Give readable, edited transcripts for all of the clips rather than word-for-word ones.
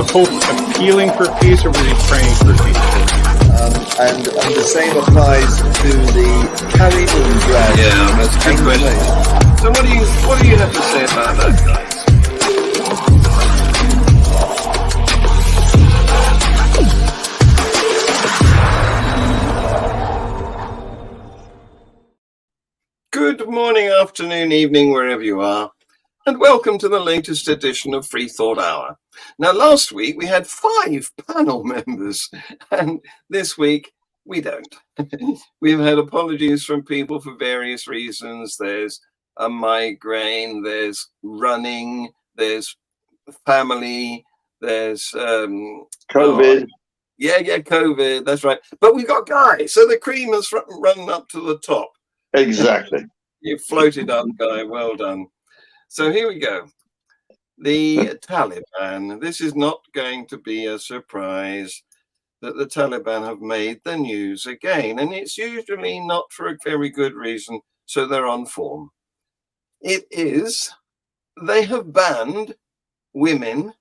appealing for peace, or were you praying for peace? And the same applies to the Carrie Moon Yeah, that's a good question. So what do you have to say about that, guys? Good morning, afternoon, evening, wherever you are, and welcome to the latest edition of Free Thought Hour. Now, last week we had 5 panel members, and this week we don't. We've had apologies from people for various reasons. There's a migraine, there's running, there's family, there's COVID. COVID, that's right. But we've got Guy, so the cream has run up to the top. Exactly. You floated up, Guy. Well done. So here we go. The Taliban. This is not going to be a surprise that the Taliban have made the news again. And it's usually not for a very good reason, so they're on form. It is, they have banned women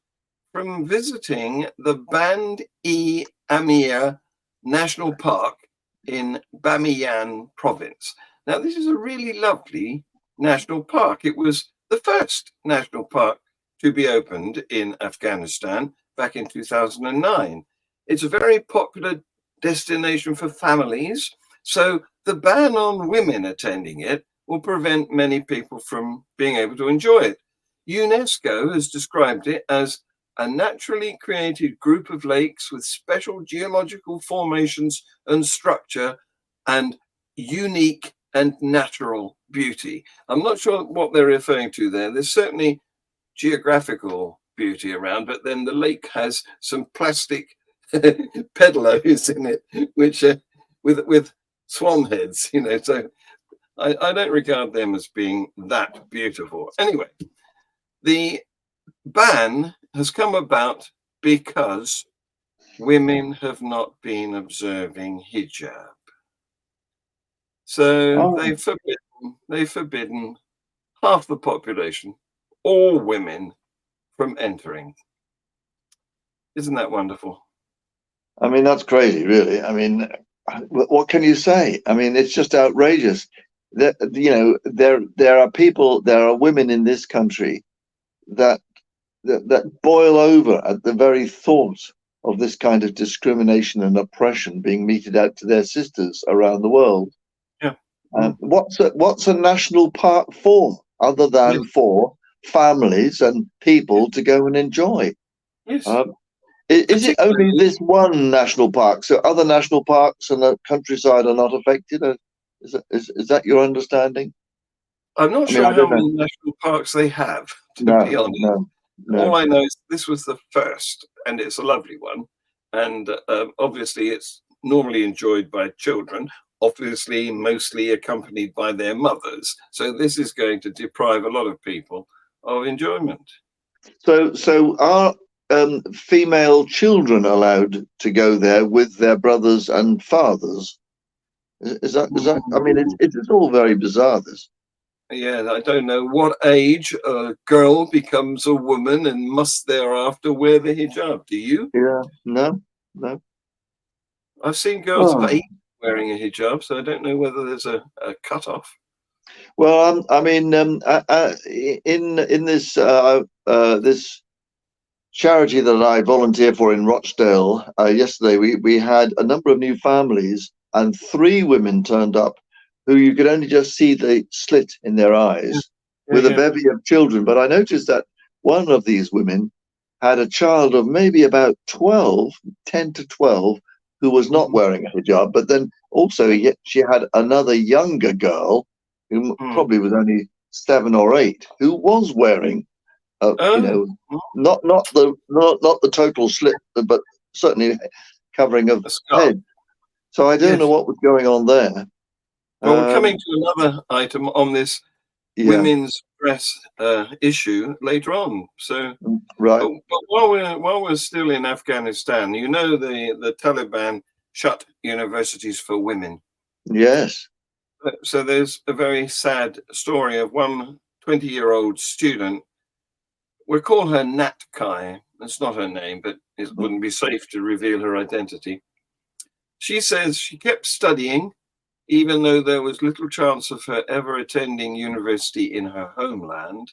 from visiting the Band-e-Amir National Park in Bamiyan province. Now, this is a really lovely national park. It was the first national park to be opened in Afghanistan back in 2009. It's a very popular destination for families, so the ban on women attending it will prevent many people from being able to enjoy it. UNESCO has described it as a naturally created group of lakes with special geological formations and structure and unique and natural beauty. I'm not sure what they're referring to there. There's certainly geographical beauty around, but then the lake has some plastic pedalos in it, which with swan heads, so I don't regard them as being that beautiful. Anyway, the ban has come about because women have not been observing hijab. So they've forbidden half the population, all women, from entering. Isn't that wonderful? I mean, that's crazy, really. I mean, what can you say? I mean, it's just outrageous. There are women in this country that boil over at the very thought of this kind of discrimination and oppression being meted out to their sisters around the world. Yeah. What's a national park for, other than for families and people to go and enjoy? Yes. Is it only this one national park? So other national parks and the countryside are not affected? Is that your understanding? I'm not sure how many national parks they have, to be honest. No. All I know is this was the first, and it's a lovely one. And obviously it's normally enjoyed by children, obviously mostly accompanied by their mothers. So this is going to deprive a lot of people of enjoyment. So are female children allowed to go there with their brothers and fathers? Is that? I mean, it's all very bizarre. This. Yeah, I don't know what age a girl becomes a woman and must thereafter wear the hijab. Do you? Yeah. No. I've seen girls of 8 wearing a hijab, so I don't know whether there's a cutoff. Well, I mean, in this this charity that I volunteer for in Rochdale, yesterday we had a number of new families, and 3 women turned up who you could only just see the slit in their eyes with a bevy of children. But I noticed that one of these women had a child of maybe about 10 to 12, who was not wearing a hijab, but then also she had another younger girl who probably was only 7 or 8, who was wearing, not the total slit, but certainly covering of head. So I don't know what was going on there. Well, we're coming to another item on this women's dress issue later on. So, right. But while we're still in Afghanistan, the Taliban shut universities for women. Yes. So there's a very sad story of one 20-year-old student we'll call her Nat Kai. That's not her name, but it wouldn't be safe to reveal her identity. She says she kept studying, even though there was little chance of her ever attending university in her homeland.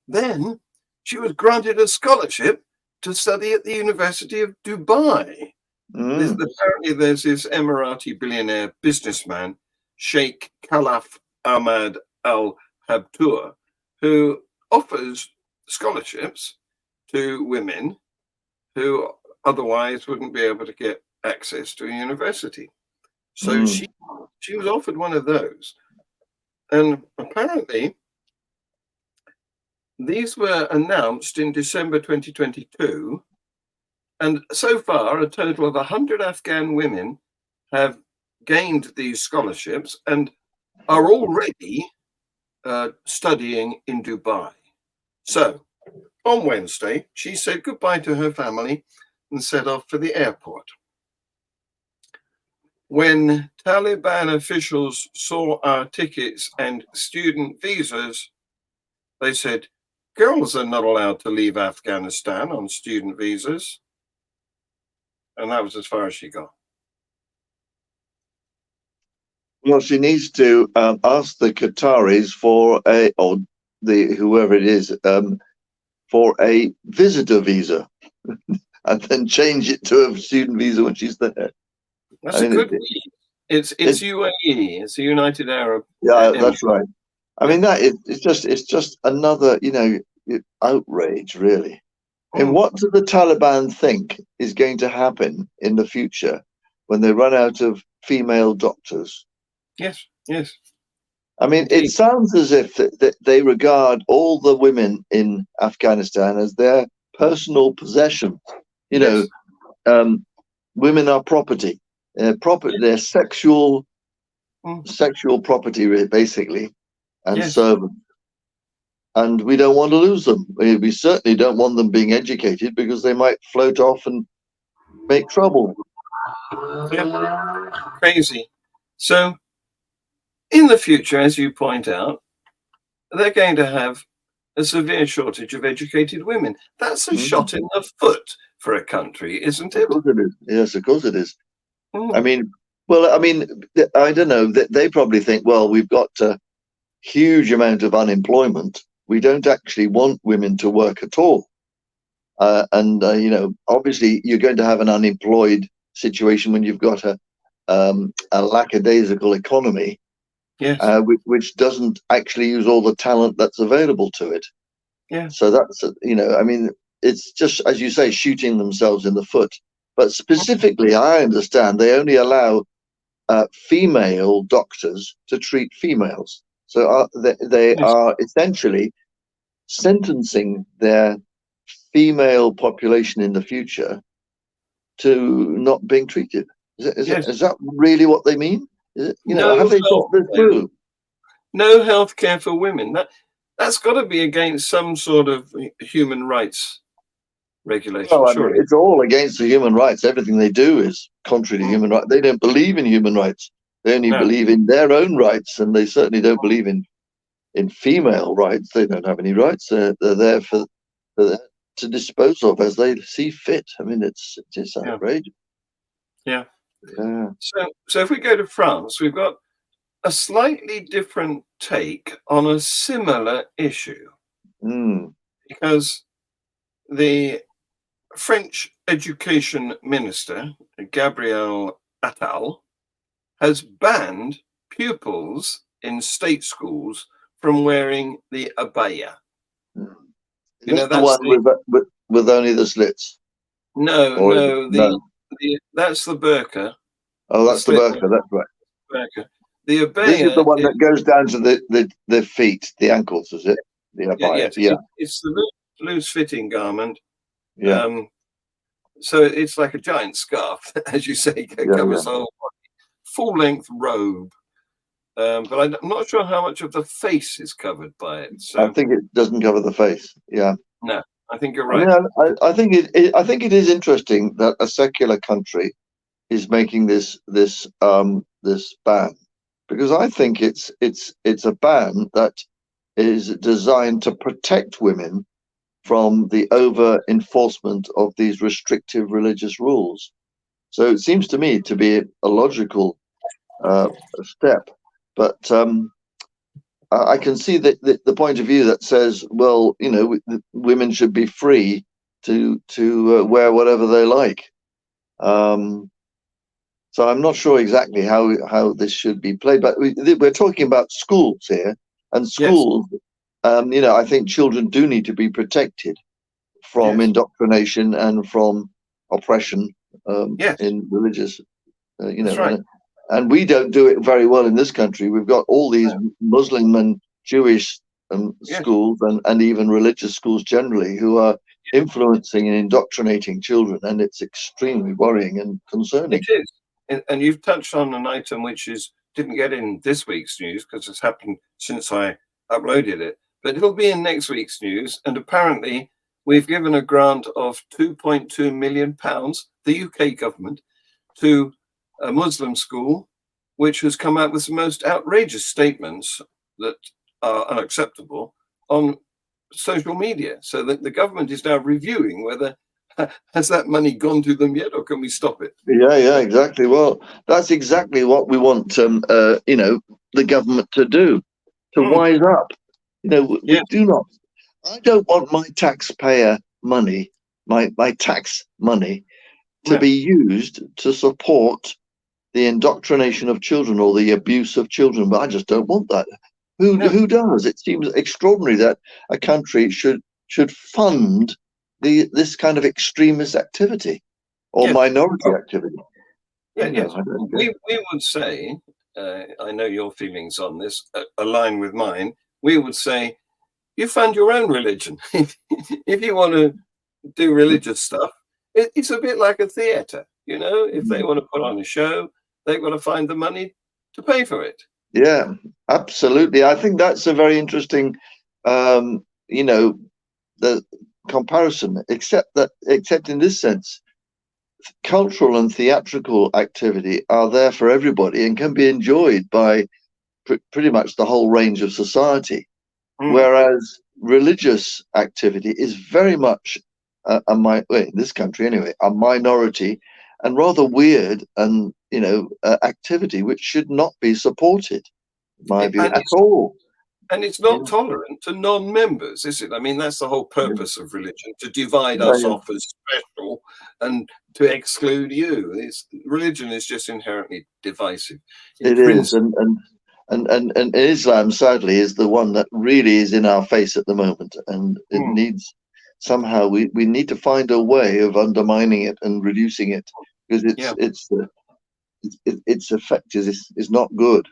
Then she was granted a scholarship to study at the University of Dubai. Apparently, there's this Emirati billionaire businessman, Sheikh Khalaf Ahmad Al Habtour, who offers scholarships to women who otherwise wouldn't be able to get access to a university. So she was offered one of those. And apparently, these were announced in December 2022. And so far, a total of 100 Afghan women have gained these scholarships and are already studying in Dubai. So on Wednesday, she said goodbye to her family and set off for the airport. When Taliban officials saw our tickets and student visas, they said, girls are not allowed to leave Afghanistan on student visas. And that was as far as she got. Well, she needs to ask the Qataris for whoever it is, for a visitor visa, and then change it to a student visa when she's there. That's a good read. It's UAE. It's the United Arab. Yeah, that's right. I mean, it's just another, outrage, really. And what do the Taliban think is going to happen in the future when they run out of female doctors? Yes. I mean, it sounds as if they regard all the women in Afghanistan as their personal possession. Women are property. They're sexual property, basically, and servants. And we don't want to lose them. We certainly don't want them being educated because they might float off and make trouble. Yeah. Crazy. So in the future, as you point out, they're going to have a severe shortage of educated women. That's a shot in the foot for a country, isn't it? Of course it is. Yes, of course it is. I mean, I don't know. They probably think, well, we've got a huge amount of unemployment. We don't actually want women to work at all. Obviously, you're going to have an unemployed situation when you've got a lackadaisical economy, which doesn't actually use all the talent that's available to it. Yeah. So that's, it's just, as you say, shooting themselves in the foot. But specifically, I understand they only allow female doctors to treat females. So they are essentially sentencing their female population in the future to not being treated. Is that really what they mean? Have they thought this through? No health care for women. That's got to be against some sort of human rights regulation. Well, it's all against the human rights. Everything they do is contrary to human rights. They don't believe in human rights. They only believe in their own rights, and they certainly don't believe in female rights. They don't have any rights. They're there to dispose of as they see fit. I mean, it's outrageous. Yeah. So if we go to France, we've got a slightly different take on a similar issue, because the French education minister, Gabriel Attal, has banned pupils in state schools from wearing the abaya. That's the one with only the slits. No, that's the burqa. Oh, that's the burqa. That's right. Burqa. The abaya. This is the one that goes down to the feet, the ankles, is it? The abaya. Yes, it's the loose fitting garment. Yeah. So it's like a giant scarf, as you say, covers the whole body. Full length robe. But I'm not sure how much of the face is covered by it. So I think it doesn't cover the face. Yeah. No, I think you're right. I think it is interesting that a secular country is making this ban, because I think it's a ban that is designed to protect women from the over enforcement of these restrictive religious rules. So it seems to me to be a logical step. But I can see the point of view that says, well, women should be free to wear whatever they like. So I'm not sure exactly how this should be played, but we're talking about schools here, and schools. I think children do need to be protected from indoctrination and from oppression in religious. That's right. And we don't do it very well in this country. We've got all these Muslim and Jewish schools and even religious schools generally who are influencing and indoctrinating children, and it's extremely worrying and concerning. It is. And you've touched on an item which didn't get in this week's news because it's happened since I uploaded it, but it'll be in next week's news. And apparently we've given a grant of £2.2 million, the UK government, to a Muslim school, which has come out with the most outrageous statements that are unacceptable on social media. So that the government is now reviewing whether has that money gone to them yet, or can we stop it? Yeah, exactly. Well, that's exactly what we want, the government to do, to wise up. We do not. I don't want my taxpayer money, my tax money, to be used to support the indoctrination of children or the abuse of children. But I just don't want that. Who does? It seems extraordinary that a country should fund this kind of extremist activity or minority activity. We would say, I know your feelings on this align with mine. We would say, you fund your own religion. If you want to do religious stuff, it's a bit like a theatre. If they want to put on a show, they've got to find the money to pay for it. Yeah, absolutely. I think that's a very interesting, the comparison, except in this sense, cultural and theatrical activity are there for everybody and can be enjoyed by pretty much the whole range of society. Whereas religious activity is very much in this country anyway, a minority and rather weird and activity which should not be supported, in my view, at all. And it's not tolerant to non-members, is it? I mean, that's the whole purpose of religion, to divide us off as special and to exclude you. Religion is just inherently divisive. It is, and Islam, sadly, is the one that really is in our face at the moment, and it needs somehow we need to find a way of undermining it and reducing it, because its effect is not good.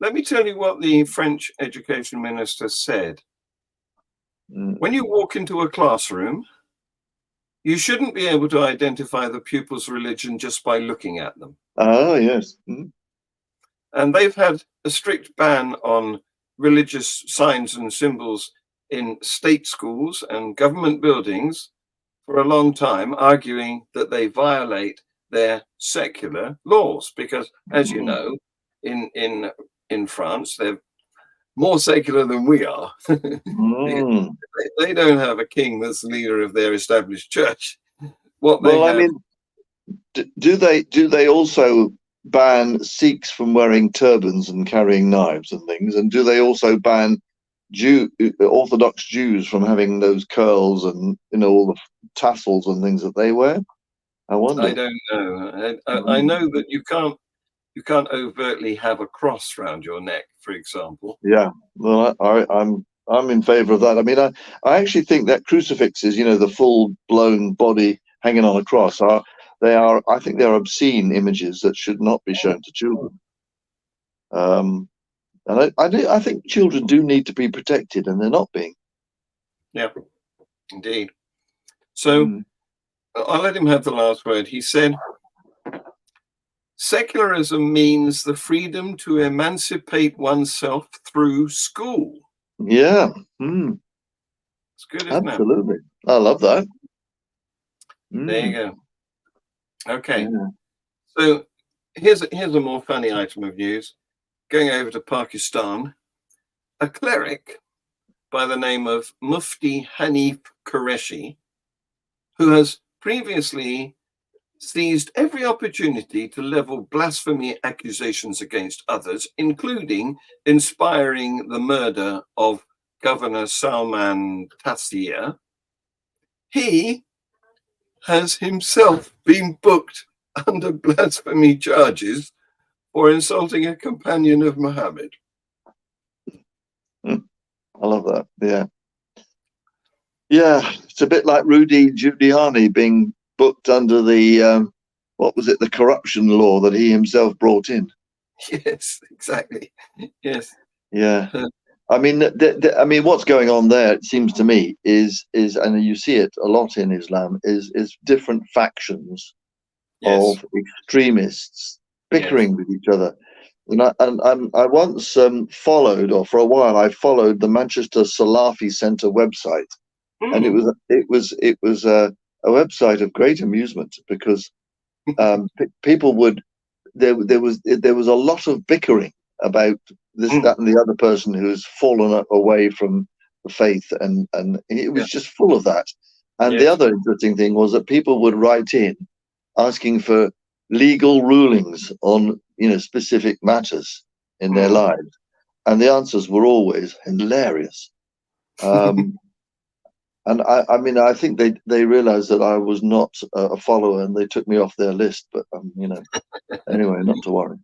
Let me tell you what the French education minister said. When you walk into a classroom, you shouldn't be able to identify the pupil's religion just by looking at them. Oh, yes. And they've had a strict ban on religious signs and symbols in state schools and government buildings for a long time, arguing that they violate their secular laws. Because, as you know, in France, they're more secular than we are. They don't have a king that's the leader of their established church. Do they also ban Sikhs from wearing turbans and carrying knives and things? And do they also ban Orthodox Jews from having those curls and all the tassels and things that they wear? I wonder. I don't know. I know that you can't overtly have a cross around your neck, for example. Yeah, well, I'm in favour of that. I mean, I actually think that crucifixes, the full blown body hanging on a cross, I think they're obscene images that should not be shown to children. And I think children do need to be protected, and they're not being. Yeah, indeed. So I'll let him have the last word. He said, secularism means the freedom to emancipate oneself through school. Yeah. It's good, isn't it? Absolutely. I love that. There you go. Okay. Yeah. So here's a more funny item of news. Going over to Pakistan, a cleric by the name of Mufti Hanif Qureshi, who has previously seized every opportunity to level blasphemy accusations against others, including inspiring the murder of Governor Salman Taseer. He has himself been booked under blasphemy charges for insulting a companion of Muhammad. I love that. Yeah. Yeah, it's a bit like Rudy Giuliani being booked under the what was it, the corruption law that he himself brought in. Yes, exactly. Yes. Yeah. I mean, I mean, what's going on there? It seems to me is, and you see it a lot in Islam, is different factions Yes. of extremists bickering with each other. And I once followed, or for a while, I followed the Manchester Salafi Centre website, and it was a website of great amusement because people would there was a lot of bickering about this, that, and the other person who's fallen away from the faith, and it was just full of that. And the other interesting thing was that people would write in asking for legal rulings on specific matters in their lives, and the answers were always hilarious. And I mean, I think they realized that I was not a follower, and they took me off their list. But anyway, not to worry.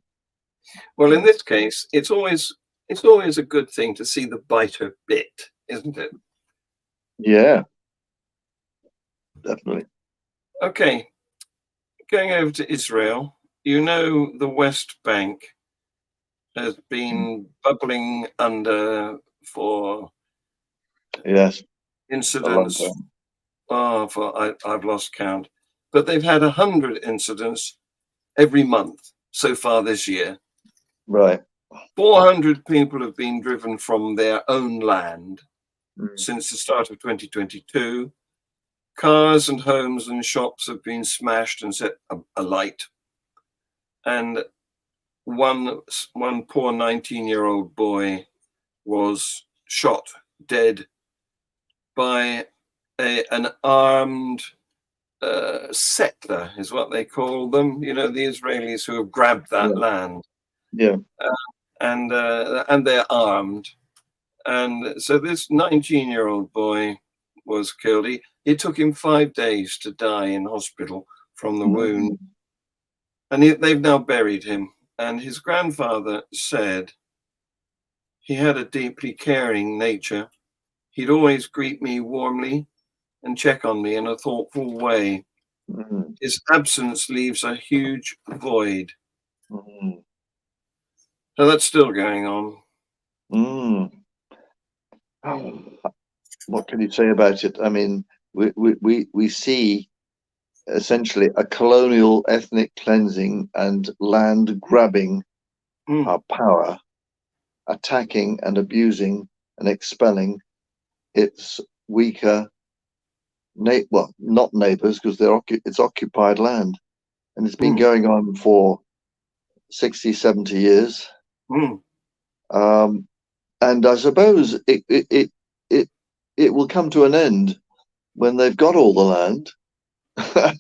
Well, in this case, it's always a good thing to see the biter bit, isn't it? Yeah, definitely. Okay, going over to Israel, the West Bank has been bubbling under for incidents. I've lost count, but they've had 100 incidents every month so far this year. Right. 400 people have been driven from their own land since the start of 2022. Cars and homes and shops have been smashed and set alight. And one poor 19-year-old boy was shot dead by an armed settler, is what they call them. The Israelis who have grabbed that land. Yeah. And they're armed. And so this 19-year-old boy was killed. It took him 5 days to die in hospital from the wound. And they've now buried him. And his grandfather said he had a deeply caring nature. He'd always greet me warmly and check on me in a thoughtful way. His absence leaves a huge void. So that's still going on. What can you say about it? I mean, we see essentially a colonial ethnic cleansing and land grabbing power, attacking and abusing and expelling its weaker, not neighbors, because it's occupied land, and it's been going on for 60, 70 years. And I suppose it will come to an end when they've got all the land. I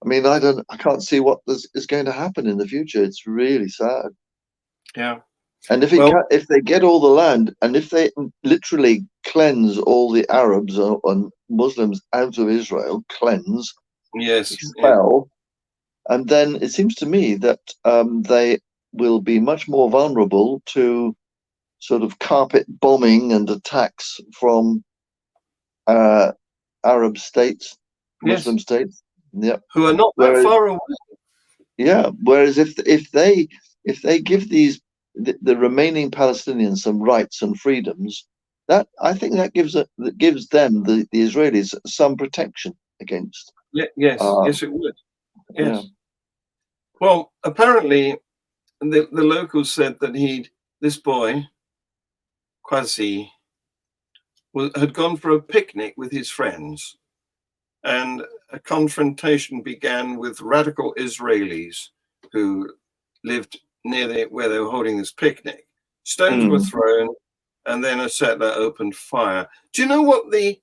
mean, I can't see what is going to happen in the future. It's really sad. Yeah. And if they get all the land, and if they literally cleanse all the Arabs and Muslims out of Israel, expel, and then it seems to me that they will be much more vulnerable to sort of carpet bombing and attacks from Arab states, Muslim states. Yeah, who are not that far away. Yeah, whereas if they give the remaining Palestinians some rights and freedoms, that I think that gives them the Israelis some protection against. Yes, it would. Yes. Yeah. Well, apparently, the locals said that this boy, Quasi, had gone for a picnic with his friends, and a confrontation began with radical Israelis who lived near where they were holding this picnic. Stones were thrown, and then a settler opened fire. Do you know what the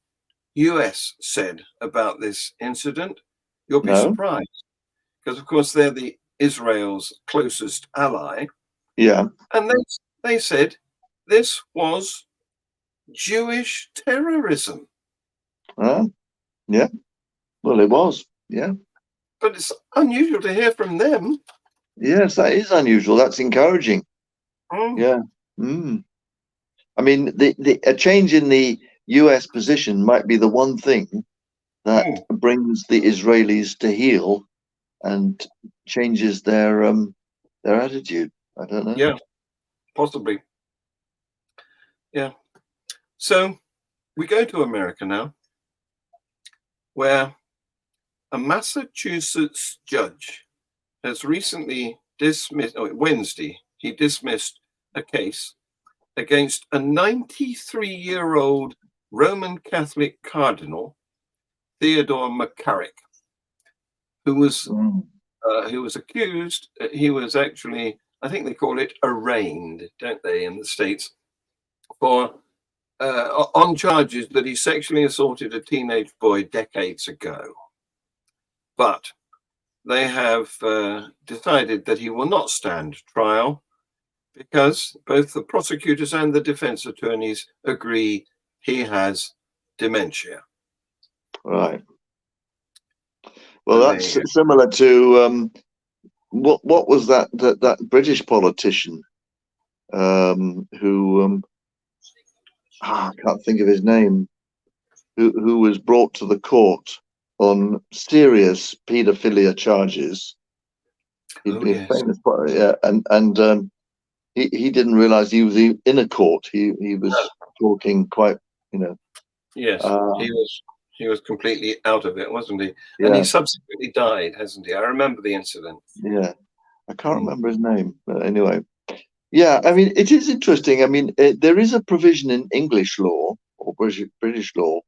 US said about this incident? You'll be No. surprised, because of course they're Israel's closest ally, Yeah. and they said this was Jewish terrorism. Yeah. Well, it was. Yeah. But it's unusual to hear from them. Yes, that is unusual. That's encouraging. Mm. Yeah. I mean, a change in the US position might be the one thing that brings the Israelis to heel and changes their attitude. I don't know. Yeah, possibly. Yeah. So we go to America now, where a Massachusetts judge has recently dismissed, Wednesday, he dismissed a case against a 93-year-old Roman Catholic cardinal, Theodore McCarrick, who was accused. He was actually, I think they call it arraigned, don't they, in the States, for on charges that he sexually assaulted a teenage boy decades ago. But they have decided that he will not stand trial because both the prosecutors and the defense attorneys agree he has dementia. Right. Well, that's similar to what was that British politician who I can't think of his name, who was brought to the court on serious paedophilia charges. He'd be a famous, yeah, and he didn't realize he was in a court. He was talking quite, Yes, he was completely out of it, wasn't he? Yeah. And he subsequently died, hasn't he? I remember the incident. Yeah, I can't remember his name, but anyway. Yeah, I mean, it is interesting. I mean, there is a provision in English law or British law.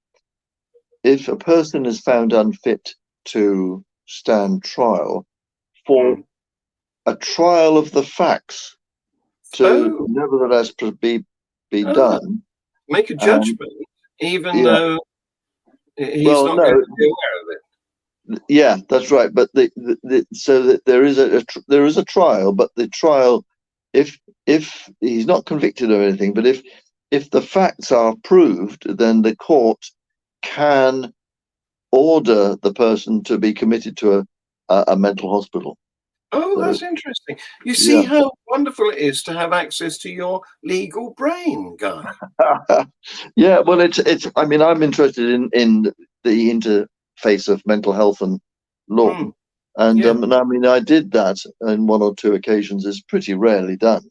If a person is found unfit to stand trial, for a trial of the facts to nevertheless be done, make a judgment, even though he's not going to be aware of it. Yeah, that's right. But so that there is a trial, but the trial, if he's not convicted of anything, but if the facts are proved, then the court can order the person to be committed to a mental hospital. Oh, that's interesting. You see how wonderful it is to have access to your legal brain, Guy. Yeah, well, it's. I mean, I'm interested in the interface of mental health and law, and I mean, I did that on one or two occasions. It's pretty rarely done,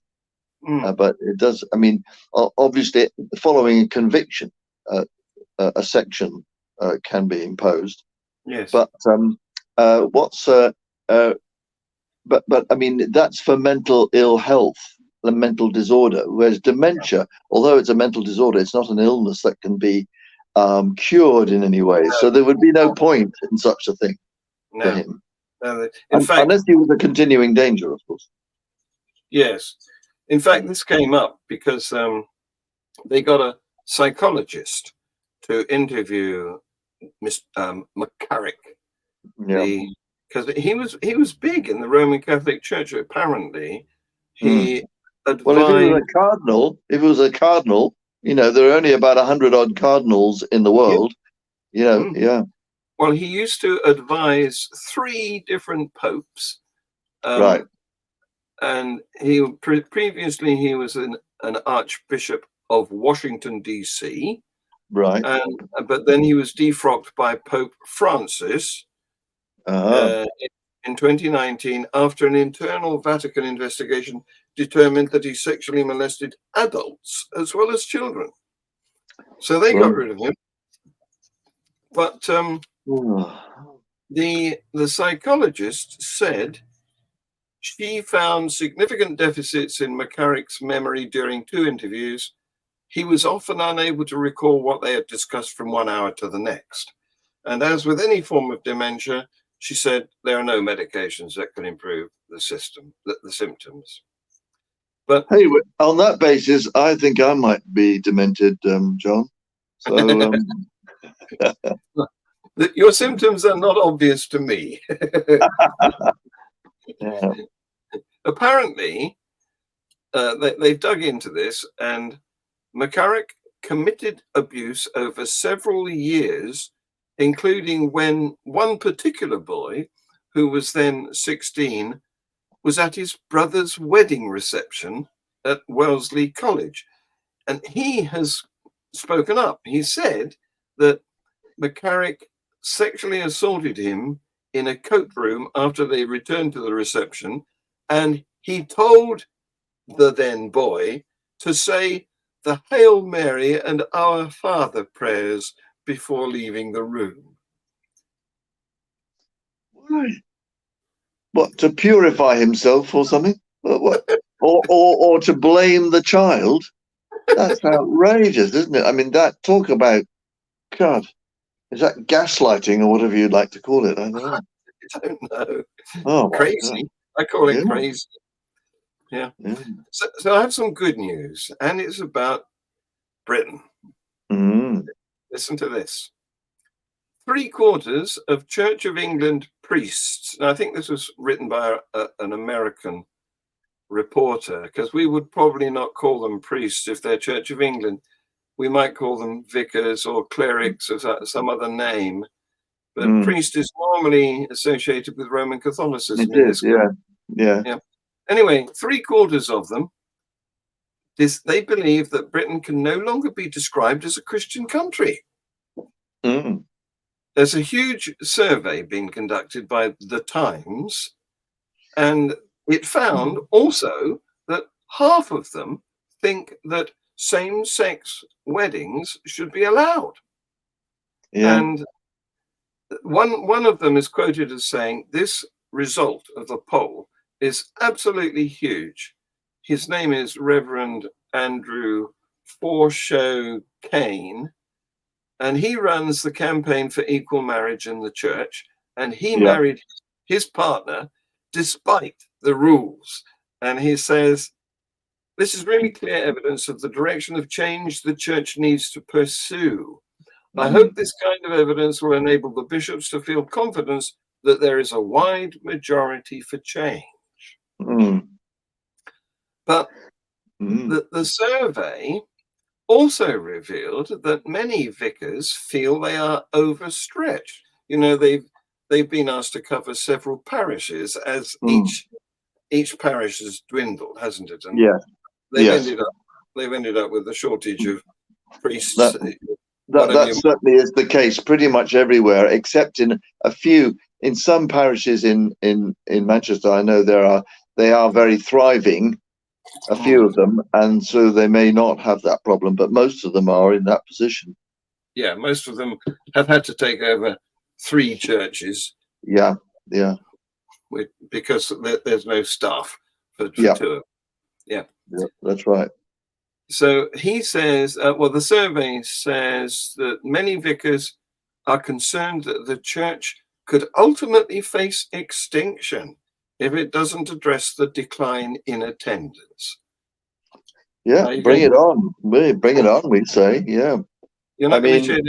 but it does. I mean, obviously, following a conviction, a section can be imposed. Yes, but but I mean, that's for mental ill health, the mental disorder. Whereas dementia, although it's a mental disorder, it's not an illness that can be cured in any way. So there would be no point in such a thing for him. In fact, unless he was a continuing danger, of course. Yes. In fact, this came up because they got a psychologist to interview Mr. McCarrick. Yeah. Because he was big in the Roman Catholic Church. Apparently, he advised. Well, if it was a cardinal, there are only about 100 odd cardinals in the world. Yeah. Well, he used to advise 3 different popes. Right. And previously he was an archbishop of Washington, D.C. Right. But then he was defrocked by Pope Francis. In 2019, after an internal Vatican investigation determined that he sexually molested adults as well as children. So they got rid of him. But the psychologist said she found significant deficits in McCarrick's memory during 2 interviews. He was often unable to recall what they had discussed from 1 hour to the next. And as with any form of dementia, she said there are no medications that can improve the symptoms. But Hey, on that basis, I think I might be demented, John. So, your symptoms are not obvious to me. yeah. Apparently, they've dug into this, and McCarrick committed abuse over several years, including when one particular boy, who was then 16, was at his brother's wedding reception at Wellesley College. And he has spoken up. He said that McCarrick sexually assaulted him in a coat room after they returned to the reception, and he told the then boy to say the Hail Mary and Our Father prayers before leaving the room. Right. What, to purify himself or something? What? Or to blame the child? That's outrageous, isn't it? I mean, that talk about, God, is that gaslighting or whatever you'd like to call it? I don't know. I don't know. Oh, my God. Crazy. I call it Yeah. crazy. Yeah. So I have some good news, and it's about Britain. Mm. Listen to this. 3/4 of Church of England priests, and I think this was written by an American reporter, because we would probably not call them priests if they're Church of England. We might call them vicars or clerics or some other name. But priest is normally associated with Roman Catholicism. It is, yeah. Anyway, 3/4 of them, they believe that Britain can no longer be described as a Christian country. Mm. There's a huge survey being conducted by The Times, and it found also that half of them think that same-sex weddings should be allowed. Yeah. And one of them is quoted as saying, this result of the poll is absolutely huge. His name is Reverend Andrew Forshaw Kane, and he runs the campaign for equal marriage in the church, and he married his partner despite the rules. And he says, this is really clear evidence of the direction of change the church needs to pursue. I hope this kind of evidence will enable the bishops to feel confidence that there is a wide majority for change. But the survey also revealed that many vicars feel they are overstretched. You know, they've been asked to cover several parishes as each parish has dwindled, hasn't it? And they've ended up with a shortage of priests. That certainly is the case pretty much everywhere, except in a few. In some parishes in Manchester, I know they are very thriving, a few of them, and so they may not have that problem, but most of them are in that position. Yeah, most of them have had to take over 3 churches. Yeah. Because there's no staff for 2. Yeah, that's right. So he says, the survey says that many vicars are concerned that the church could ultimately face extinction if it doesn't address the decline in attendance. Yeah, bring it on. Bring it on, we'd say. Yeah. You're not going to shed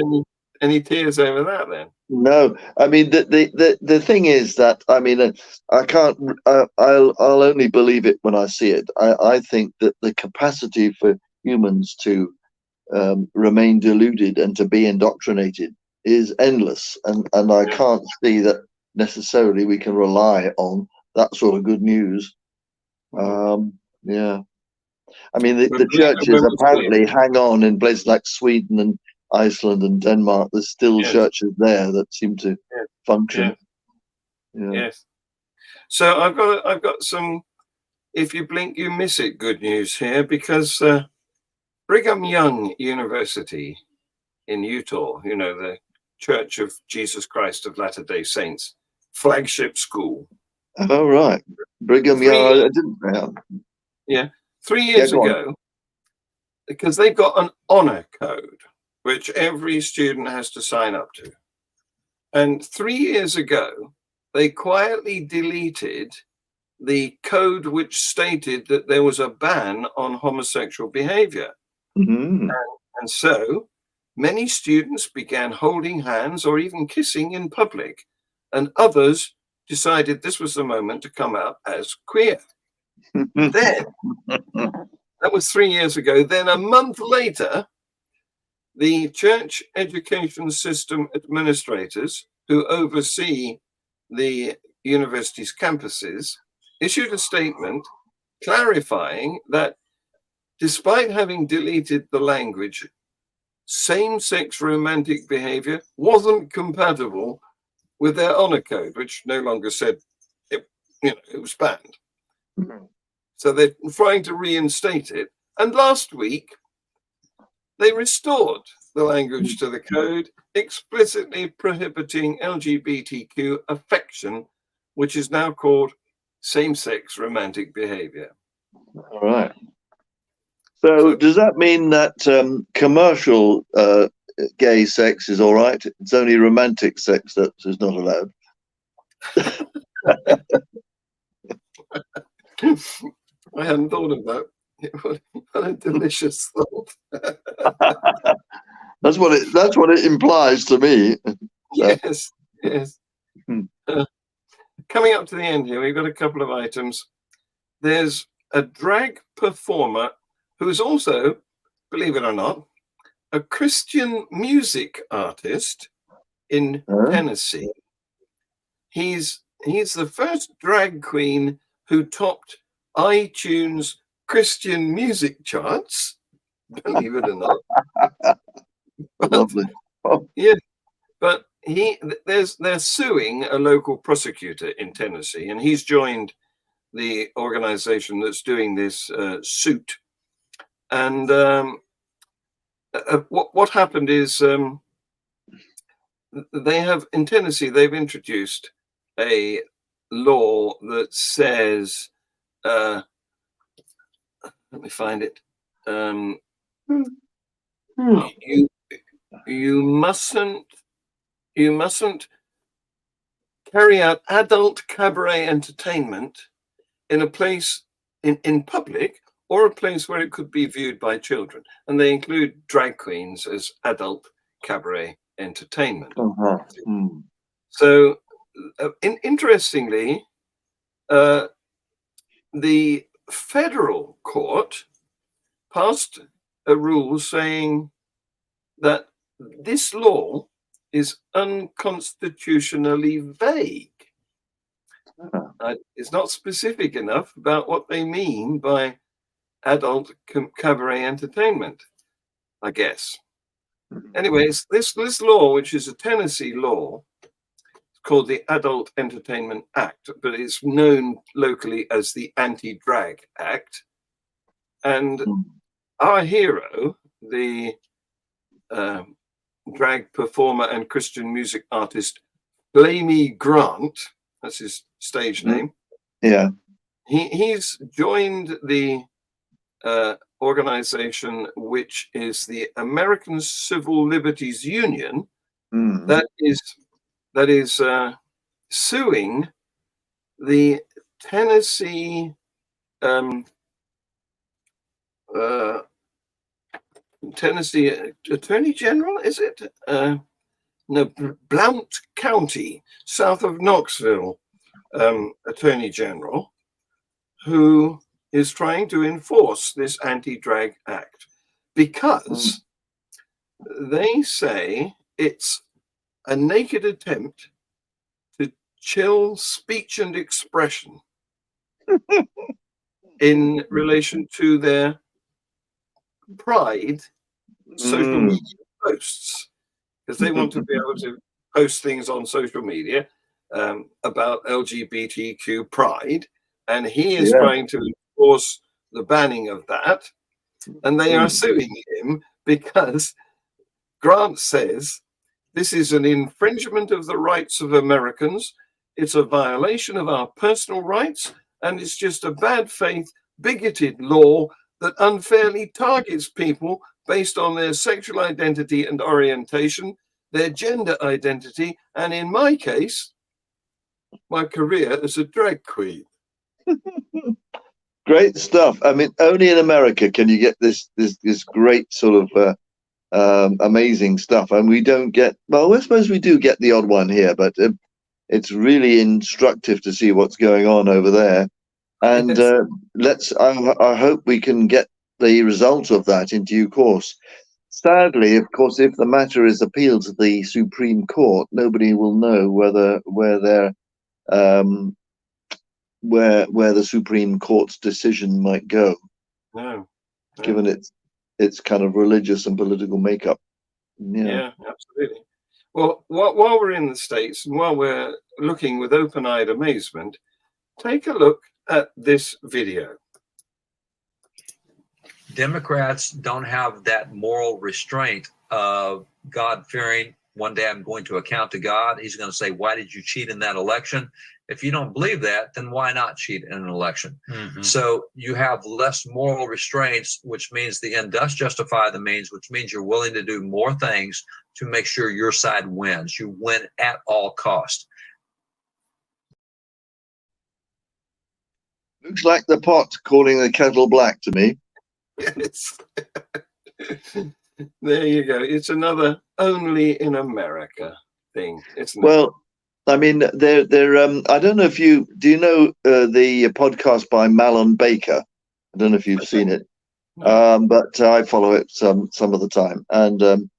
any tears over that then? No, I mean the thing is that I can't. I'll only believe it when I see it. I think that the capacity for humans to remain deluded and to be indoctrinated is endless, and I can't see that necessarily we can rely on that sort of good news. Yeah, I mean the churches apparently hang on in places like Sweden and Iceland and Denmark. There's still churches there that seem to function. Yes. So I've got some, if you blink you miss it, good news here, because Brigham Young University in Utah, you know, the Church of Jesus Christ of Latter-day Saints flagship school. Oh, right. Brigham Young. I didn't know. Yeah. 3 years ago, because they've got an honor code which every student has to sign up to. And 3 years ago, they quietly deleted the code which stated that there was a ban on homosexual behavior. Mhm. And so many students began holding hands or even kissing in public, and others decided this was the moment to come out as queer. Then, that was 3 years ago. Then a month later, the church education system administrators who oversee the university's campuses issued a statement clarifying that despite having deleted the language, same-sex romantic behavior wasn't compatible with their honor code, which no longer said it, it was banned. So they're trying to reinstate it. And last week, they restored the language to the code, explicitly prohibiting LGBTQ affection, which is now called same-sex romantic behavior. All right. So does that mean that commercial gay sex is all right? It's only romantic sex that is not allowed. I hadn't thought of that. What a delicious thought. That's what it implies to me. Yes, yes. Hmm. Coming up to the end here, we've got a couple of items. There's a drag performer who's also, believe it or not, a Christian music artist in Tennessee. He's the first drag queen who topped iTunes Christian music charts, believe it or not. Lovely. Oh. Yeah, but they're suing a local prosecutor in Tennessee, and he's joined the organization that's doing this suit. And what happened is they have in Tennessee, they've introduced a law that says, let me find it. You mustn't carry out adult cabaret entertainment in a place in public or a place where it could be viewed by children. And they include drag queens as adult cabaret entertainment. So interestingly, the federal court passed a rule saying that this law is unconstitutionally vague. It's not specific enough about what they mean by adult cabaret entertainment, I guess. Anyways, this law, which is a Tennessee law, called the Adult Entertainment Act, but it's known locally as the Anti-Drag Act. And our hero, the drag performer and Christian music artist, Blamey Grant, that's his stage name. Yeah. He's joined the organization, which is the American Civil Liberties Union, that is suing the Tennessee Attorney General, is it? No, Blount County, south of Knoxville, Attorney General, who is trying to enforce this Anti-Drag Act because they say it's a naked attempt to chill speech and expression in relation to their Pride social media posts, because they want to be able to post things on social media about LGBTQ pride, and he is trying to enforce the banning of that, and they are suing him because Grant says this is an infringement of the rights of Americans, it's a violation of our personal rights, and it's just a bad faith, bigoted law that unfairly targets people based on their sexual identity and orientation, their gender identity, and in my case, my career as a drag queen. Great stuff. I mean, only in America can you get this great sort of amazing stuff, and we don't get. Well, I suppose we do get the odd one here, but it's really instructive to see what's going on over there. And I hope we can get the result of that in due course. Sadly, of course, if the matter is appealed to the Supreme Court, nobody will know where the Supreme Court's decision might go. No. Given its kind of religious and political makeup. Yeah, absolutely. Well, while we're in the States and while we're looking with open-eyed amazement, take a look at this video. Democrats don't have that moral restraint of God-fearing. One day I'm going to account to God. He's going to say, why did you cheat in that election? If you don't believe that, then why not cheat in an election? Mm-hmm. So you have less moral restraints, which means the end does justify the means, which means you're willing to do more things to make sure your side wins. You win at all cost. Looks like the pot calling the kettle black to me. Yes. There you go. It's another only in America thing, isn't it? Well, I mean, they're I don't know if do you know the podcast by Malon Baker? I don't know if you've seen it, but I follow it some of the time. And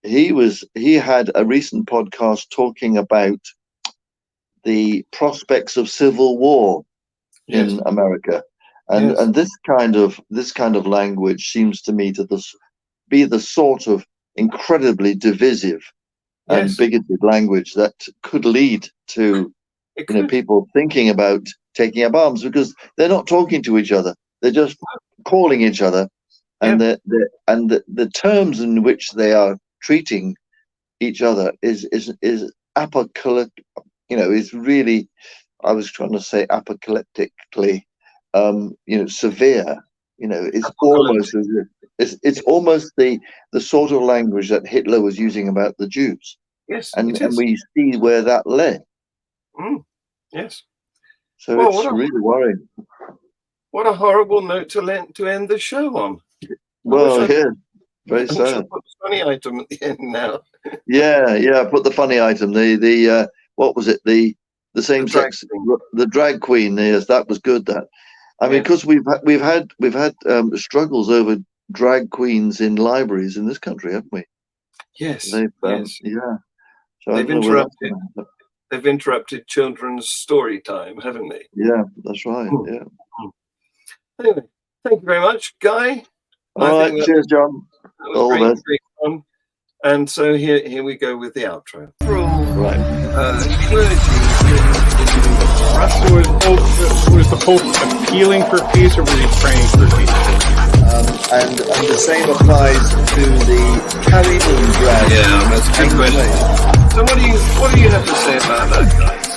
he had a recent podcast talking about the prospects of civil war in America, and this kind of language seems to me to be the sort of incredibly divisive and bigoted language that could lead to people thinking about taking up arms, because they're not talking to each other, they're just calling each other, and the terms in which they are treating each other is apocalyptic. Is really, I was trying to say apocalyptically severe. It's almost as if it's almost the sort of language that Hitler was using about the Jews. Yes, and we see where that led. Yes. So it's really worrying. What a horrible note to end the show on. Well, very sad. Put the funny item at the end now. yeah. Put the funny item. The what was it? The same sex, the drag queen. Yes, that was good. That. I mean, because we've had struggles over drag queens in libraries in this country, haven't we? Yes. Yeah. So they've interrupted children's story time, haven't they? Yeah, that's right. Yeah. Anyway, thank you very much, Guy. All right, cheers, John. All the best. Great fun. And so here we go with the outro. Right. Was the Pope appealing for peace, or was he praying for peace? And the same applies to the Carrie Moon drag. Yeah, that's a good question. So what do you have to say about that, guys?